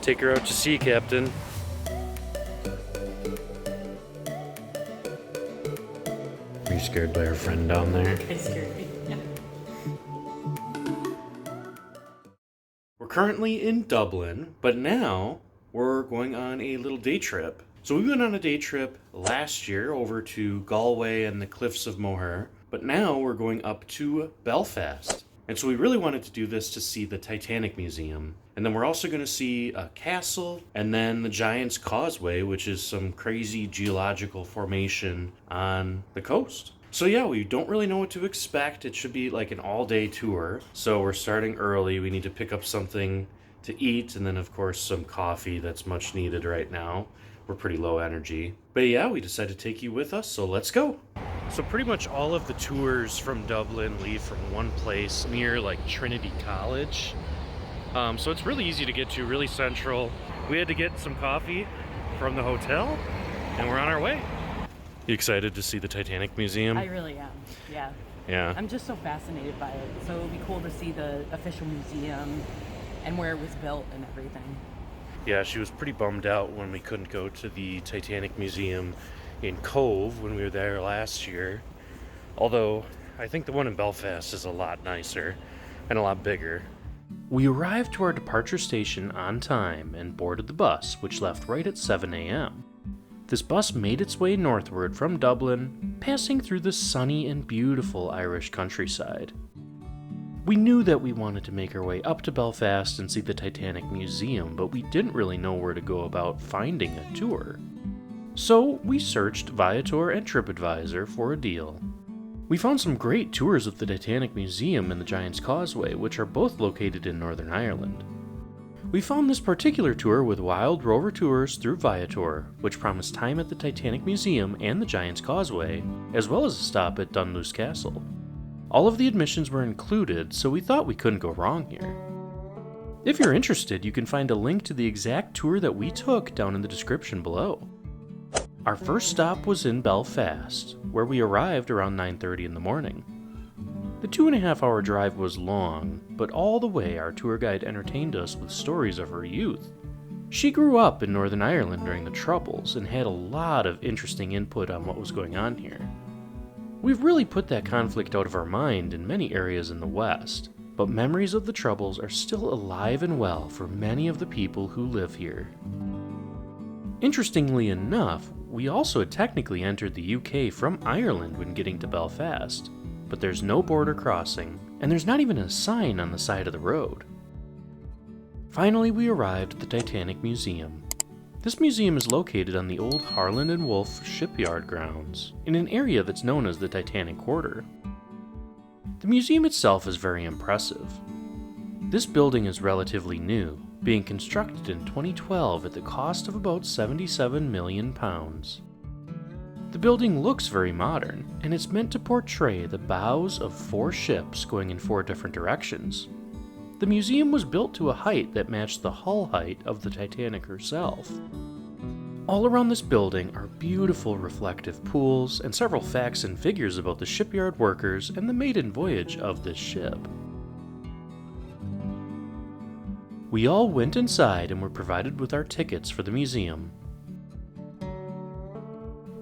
Take her out to sea, Captain. Are you scared by our friend down there? It scared me. Yeah. We're currently in Dublin, but now we're going on a little day trip. So we went on a day trip last year over to Galway and the cliffs of Moher, but now we're going up to Belfast. And so we really wanted to do this to see the Titanic Museum. And then we're also going to see a castle and then the Giant's Causeway, which is some crazy geological formation on the coast. So yeah, we don't really know what to expect. It should be like an all-day tour. So we're starting early. We need to pick up something to eat, and then of course some coffee that's much needed right now. We're pretty low energy. But yeah, we decided to take you with us, so let's go. So pretty much all of the tours from Dublin leave from one place near like Trinity College. So it's really easy to get to, really central. We had to get some coffee from the hotel, and we're on our way. You excited to see the Titanic Museum? I really am, yeah. Yeah. I'm just so fascinated by it. So it would be cool to see the official museum and where it was built and everything. Yeah, she was pretty bummed out when we couldn't go to the Titanic Museum in Cove when we were there last year. Although, I think the one in Belfast is a lot nicer and a lot bigger. We arrived to our departure station on time and boarded the bus, which left right at 7 a.m. This bus made its way northward from Dublin, passing through the sunny and beautiful Irish countryside. We knew that we wanted to make our way up to Belfast and see the Titanic Museum, but we didn't really know where to go about finding a tour. So we searched Viator and TripAdvisor for a deal. We found some great tours of the Titanic Museum and the Giant's Causeway, which are both located in Northern Ireland. We found this particular tour with Wild Rover Tours through Viator, which promised time at the Titanic Museum and the Giant's Causeway, as well as a stop at Dunluce Castle. All of the admissions were included, so we thought we couldn't go wrong here. If you're interested, you can find a link to the exact tour that we took down in the description below. Our first stop was in Belfast, where we arrived around 9:30 in the morning. The 2.5-hour drive was long, but all the way our tour guide entertained us with stories of her youth. She grew up in Northern Ireland during the Troubles and had a lot of interesting input on what was going on here. We've really put that conflict out of our mind in many areas in the West, but memories of the Troubles are still alive and well for many of the people who live here. Interestingly enough, we also had technically entered the UK from Ireland when getting to Belfast, but there's no border crossing, and there's not even a sign on the side of the road. Finally, we arrived at the Titanic Museum. This museum is located on the old Harland and Wolff shipyard grounds, in an area that's known as the Titanic Quarter. The museum itself is very impressive. This building is relatively new, being constructed in 2012 at the cost of about £77 million. The building looks very modern, and it's meant to portray the bows of 4 ships going in 4 different directions. The museum was built to a height that matched the hull height of the Titanic herself. All around this building are beautiful reflective pools and several facts and figures about the shipyard workers and the maiden voyage of this ship. We all went inside and were provided with our tickets for the museum.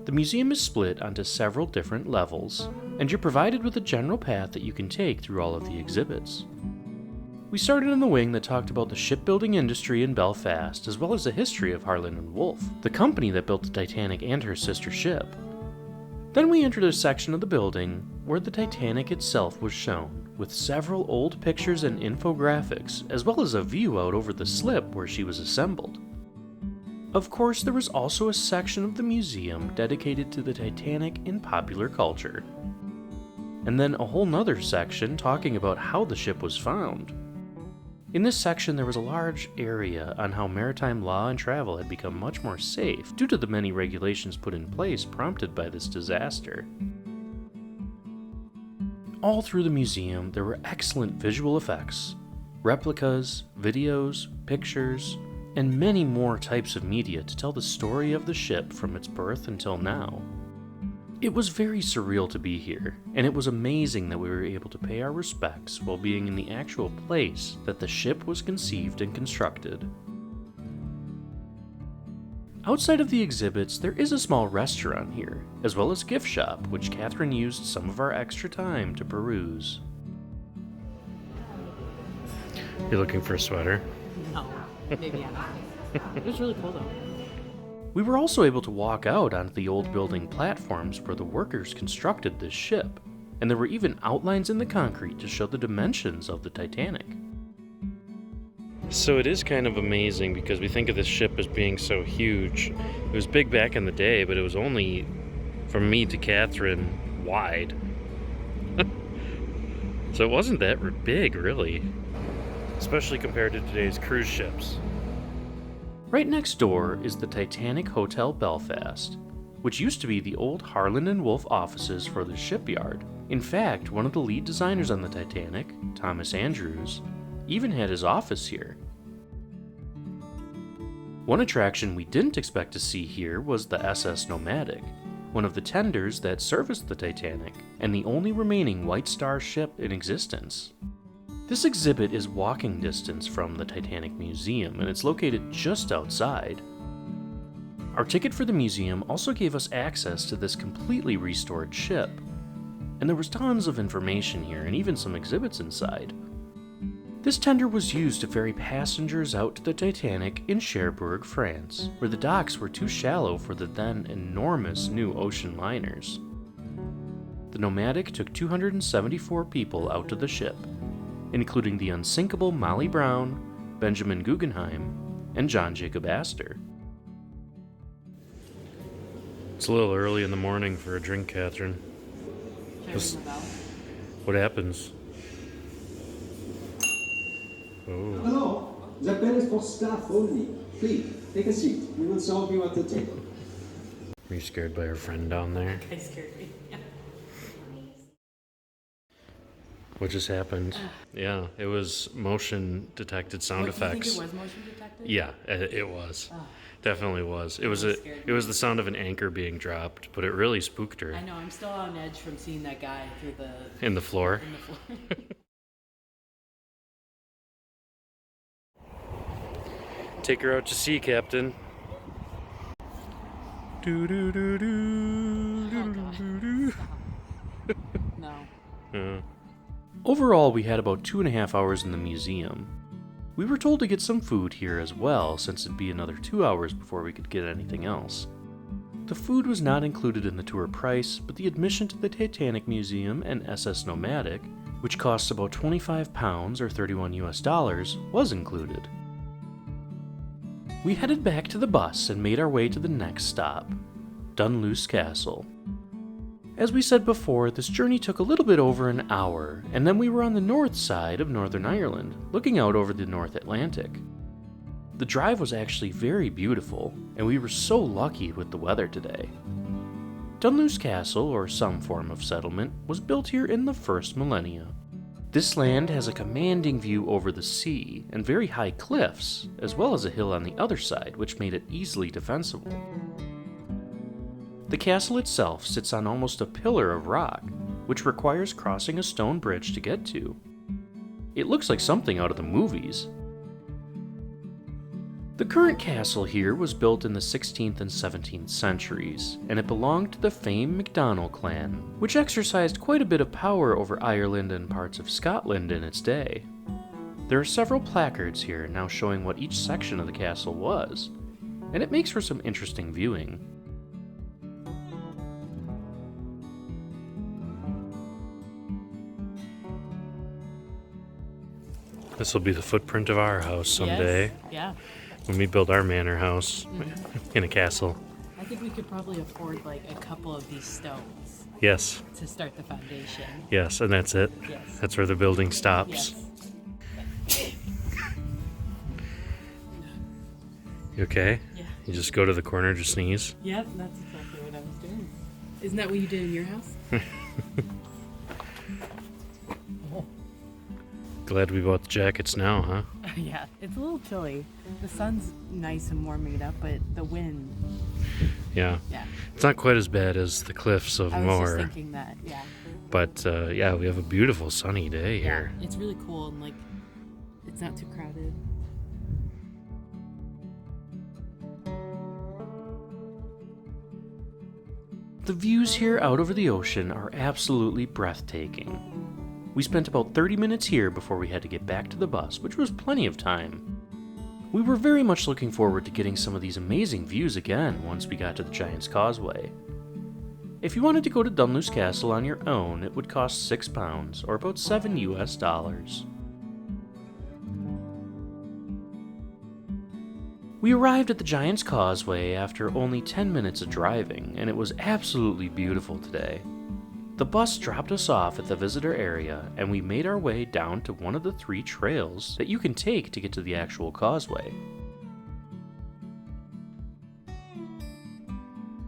The museum is split onto several different levels, and you're provided with a general path that you can take through all of the exhibits. We started in the wing that talked about the shipbuilding industry in Belfast, as well as the history of Harland and Wolff, the company that built the Titanic and her sister ship. Then we entered a section of the building where the Titanic itself was shown, with several old pictures and infographics, as well as a view out over the slip where she was assembled. Of course, there was also a section of the museum dedicated to the Titanic in popular culture. And then a whole nother section talking about how the ship was found. In this section, there was a large area on how maritime law and travel had become much more safe due to the many regulations put in place prompted by this disaster. All through the museum, there were excellent visual effects, replicas, videos, pictures, and many more types of media to tell the story of the ship from its birth until now. It was very surreal to be here, and it was amazing that we were able to pay our respects while being in the actual place that the ship was conceived and constructed. Outside of the exhibits, there is a small restaurant here, as well as a gift shop, which Catherine used some of our extra time to peruse. You're looking for a sweater? No, maybe I'm not. It was really cool though. We were also able to walk out onto the old building platforms where the workers constructed this ship, and there were even outlines in the concrete to show the dimensions of the Titanic. So it is kind of amazing because we think of this ship as being so huge. It was big back in the day, but it was only, from me to Catherine, wide. So it wasn't that big, really. Especially compared to today's cruise ships. Right next door is the Titanic Hotel Belfast, which used to be the old Harland and Wolff offices for the shipyard. In fact, one of the lead designers on the Titanic, Thomas Andrews, even had his office here. One attraction we didn't expect to see here was the SS Nomadic, one of the tenders that serviced the Titanic, and the only remaining White Star ship in existence. This exhibit is walking distance from the Titanic Museum, and it's located just outside. Our ticket for the museum also gave us access to this completely restored ship, and there was tons of information here and even some exhibits inside. This tender was used to ferry passengers out to the Titanic in Cherbourg, France, where the docks were too shallow for the then enormous new ocean liners. The Nomadic took 274 people out to the ship, including the unsinkable Molly Brown, Benjamin Guggenheim, and John Jacob Astor. It's a little early in the morning for a drink, Catherine. What happens? Oh. Hello, the bell is for staff only. Please, take a seat. We will serve you at the table. Are you scared by our friend down there? That scared me. Yeah. What just happened? Yeah, it was motion detected sound effects. You think it was motion detected? Yeah, it was. Definitely was. It was the sound of an anchor being dropped, but it really spooked her. I know. I'm still on edge from seeing that guy through the In the floor. Take her out to sea, Captain. Do do do do do do do. No. Overall, we had about 2.5 hours in the museum. We were told to get some food here as well, since it'd be another 2 hours before we could get anything else. The food was not included in the tour price, but the admission to the Titanic Museum and SS Nomadic, which costs about £25 or $31 was included. We headed back to the bus and made our way to the next stop, Dunluce Castle. As we said before, this journey took a little bit over an hour, and then we were on the north side of Northern Ireland, looking out over the North Atlantic. The drive was actually very beautiful, and we were so lucky with the weather today. Dunluce Castle, or some form of settlement, was built here in the first millennia. This land has a commanding view over the sea and very high cliffs, as well as a hill on the other side, which made it easily defensible. The castle itself sits on almost a pillar of rock, which requires crossing a stone bridge to get to. It looks like something out of the movies. The current castle here was built in the 16th and 17th centuries, and it belonged to the famed MacDonald clan, which exercised quite a bit of power over Ireland and parts of Scotland in its day. There are several placards here now showing what each section of the castle was, and it makes for some interesting viewing. This will be the footprint of our house someday. Yes. Yeah. When we build our manor house in a castle. I think we could probably afford like a couple of these stones Yes, to start the foundation. yes, and that's it. Yes. That's where the building stops. Yes. You okay? Yeah. You just go to the corner to sneeze? Yep, that's exactly what I was doing. Isn't that what you did in your house? Glad we bought the jackets now, huh? Yeah, it's a little chilly. The sun's nice and warming it up, but the wind. Yeah. Yeah. It's not quite as bad as the cliffs of I was Moher. just thinking that. Yeah. But yeah, we have a beautiful sunny day here. Yeah, it's really cool and like it's not too crowded. The views here out over the ocean are absolutely breathtaking. We spent about 30 minutes here before we had to get back to the bus, which was plenty of time. We were very much looking forward to getting some of these amazing views again once we got to the Giant's Causeway. If you wanted to go to Dunluce Castle on your own, it would cost £6, or about $7 US. We arrived at the Giant's Causeway after only 10 minutes of driving, and it was absolutely beautiful today. The bus dropped us off at the visitor area, and we made our way down to one of the 3 trails that you can take to get to the actual causeway.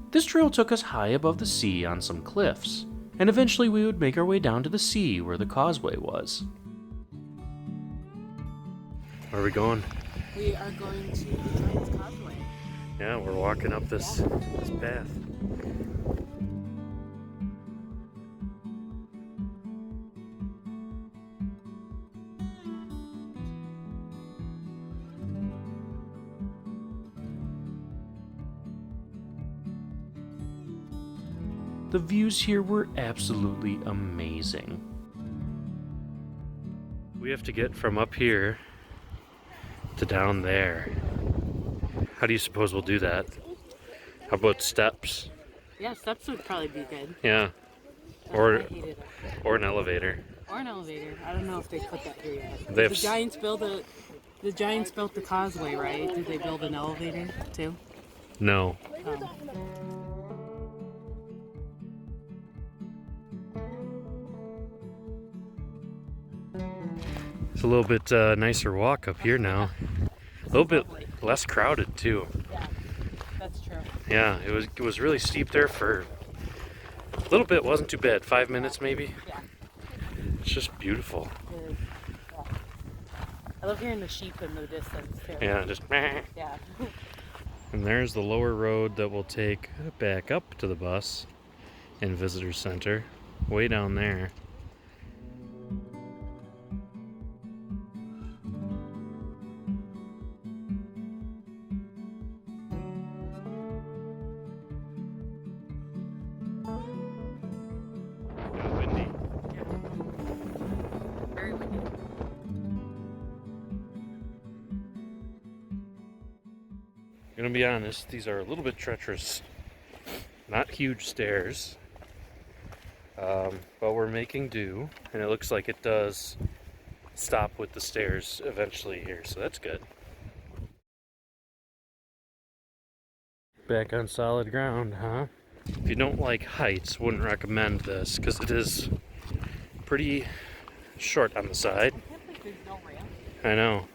This trail took us high above the sea on some cliffs, and eventually we would make our way down to the sea where the causeway was. Where are we going? We are going to the Giant's Causeway. Yeah, we're walking up this path. The views here were absolutely amazing. We have to get from up here to down there. How do you suppose we'll do that? How about steps? Yeah, steps would probably be good. Yeah. I hate it. Or an elevator. Or an elevator. I don't know if they put that here yet. They have The Giants built the causeway, right? Did they build an elevator too? No. Oh. It's a little bit nicer walk up here now. A little bit less crowded too. Yeah, that's true. Yeah, it was really steep there for a little bit. Wasn't too bad. 5 minutes maybe. Yeah. It's just beautiful. It is. Yeah. I love hearing the sheep in the distance too. Yeah, just. Yeah. And there's the lower road that will take back up to the bus and visitor center, way down there. Windy. Very windy. Gonna be honest, these are a little bit treacherous. Not huge stairs, but we're making do, and it looks like it does stop with the stairs eventually here, so that's good. Back on solid ground, huh? If you don't like heights, wouldn't recommend this because it is pretty short on the side. I can't believe there's no ramp. I know.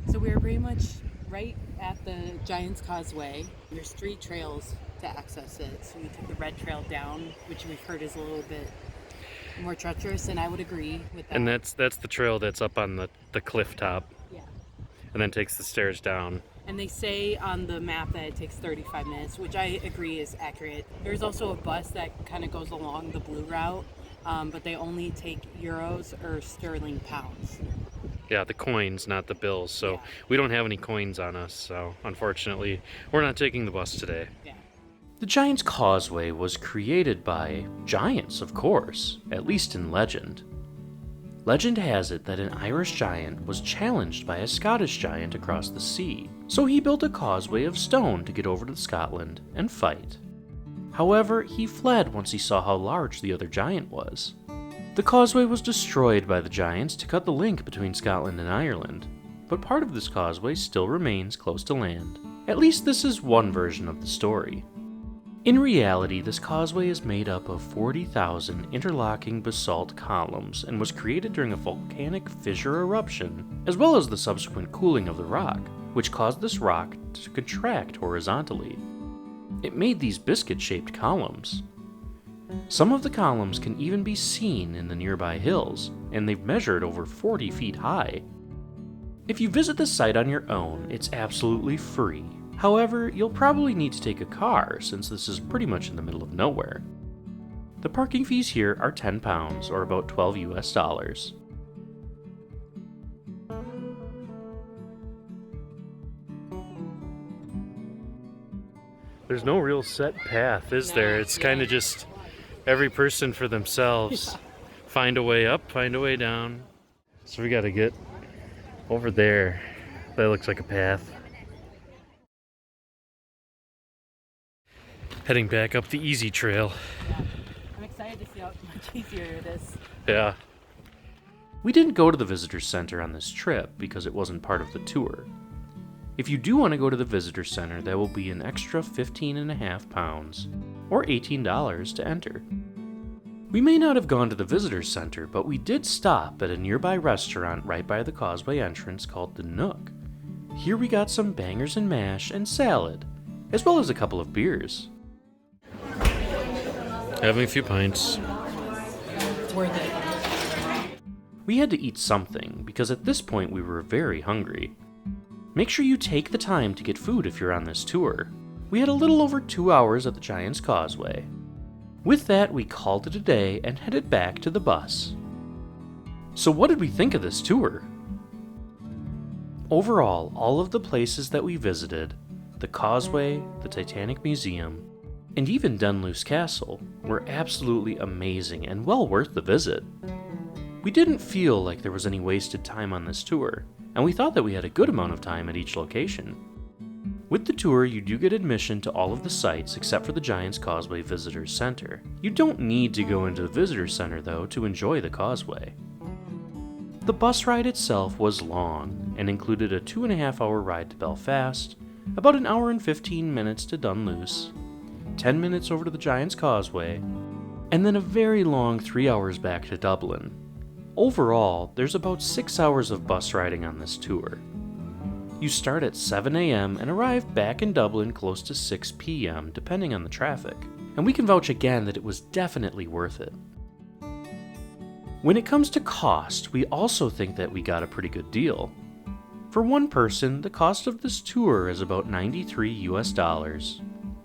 So we're pretty much right at the Giant's Causeway. There's 3 trails to access it. So we took the red trail down, which we've heard is a little bit more treacherous, and I would agree with that. And that's the trail that's up on the cliff top, Yeah. and then takes the stairs down. And they say on the map that it takes 35 minutes, which I agree is accurate. There's also a bus that kind of goes along the blue route, but they only take euros or sterling pounds. Yeah, the coins, not the bills. So Yeah. we don't have any coins on us, so unfortunately, we're not taking the bus today. Yeah. The Giant's Causeway was created by giants, of course, at least in legend. Legend has it that an Irish giant was challenged by a Scottish giant across the sea, so he built a causeway of stone to get over to Scotland and fight. However, he fled once he saw how large the other giant was. The causeway was destroyed by the giants to cut the link between Scotland and Ireland, but part of this causeway still remains close to land. At least this is one version of the story. In reality, this causeway is made up of 40,000 interlocking basalt columns and was created during a volcanic fissure eruption, as well as the subsequent cooling of the rock, which caused this rock to contract horizontally. It made these biscuit-shaped columns. Some of the columns can even be seen in the nearby hills, and they've measured over 40 feet high. If you visit the site on your own, it's absolutely free. However, you'll probably need to take a car since this is pretty much in the middle of nowhere. The parking fees here are £10 or about $12 US. There's no real set path, is there? It's kind of just every person for themselves. Find a way up, find a way down. So we got to get over there. That looks like a path. Heading back up the easy trail. Yeah. I'm excited to see how much easier it is. Yeah. We didn't go to the visitor center on this trip because it wasn't part of the tour. If you do want to go to the visitor center, that will be an extra £15.50 or $18 to enter. We may not have gone to the visitor center, but we did stop at a nearby restaurant right by the Causeway entrance called the Nook. Here we got some bangers and mash and salad, as well as a couple of beers. Having a few pints. It's worth it. We had to eat something, because at this point we were very hungry. Make sure you take the time to get food if you're on this tour. We had a little over 2 hours at the Giant's Causeway. With that, we called it a day and headed back to the bus. So what did we think of this tour? Overall, all of the places that we visited, the Causeway, the Titanic Museum, and even Dunluce Castle, were absolutely amazing and well worth the visit. We didn't feel like there was any wasted time on this tour, and we thought that we had a good amount of time at each location. With the tour, you do get admission to all of the sites except for the Giant's Causeway Visitors Center. You don't need to go into the Visitor Center, though, to enjoy the Causeway. The bus ride itself was long and included a 2.5-hour ride to Belfast, about an hour and 15 minutes to Dunluce, 10 minutes over to the Giant's Causeway, and then a very long 3 hours back to Dublin. Overall, there's about 6 hours of bus riding on this tour. You start at 7 a.m. and arrive back in Dublin close to 6 p.m. depending on the traffic, and we can vouch again that it was definitely worth it. When it comes to cost, we also think that we got a pretty good deal. For one person, the cost of this tour is about $93.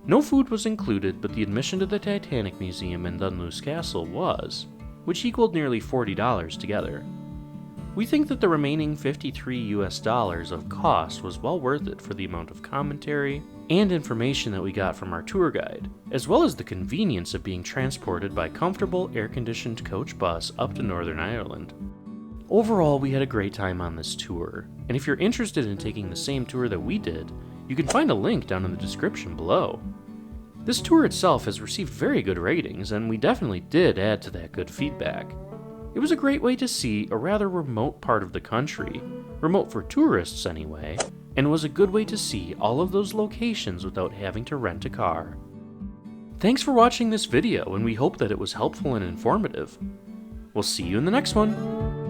No food was included, but the admission to the Titanic Museum and Dunluce Castle was, which equaled nearly $40 together. We think that the remaining $53 of cost was well worth it for the amount of commentary and information that we got from our tour guide, as well as the convenience of being transported by comfortable air-conditioned coach bus up to Northern Ireland. Overall, we had a great time on this tour, and if you're interested in taking the same tour that we did, you can find a link down in the description below. This tour itself has received very good ratings, and we definitely did add to that good feedback. It was a great way to see a rather remote part of the country, remote for tourists anyway, and was a good way to see all of those locations without having to rent a car. Thanks for watching this video, and we hope that it was helpful and informative. We'll see you in the next one!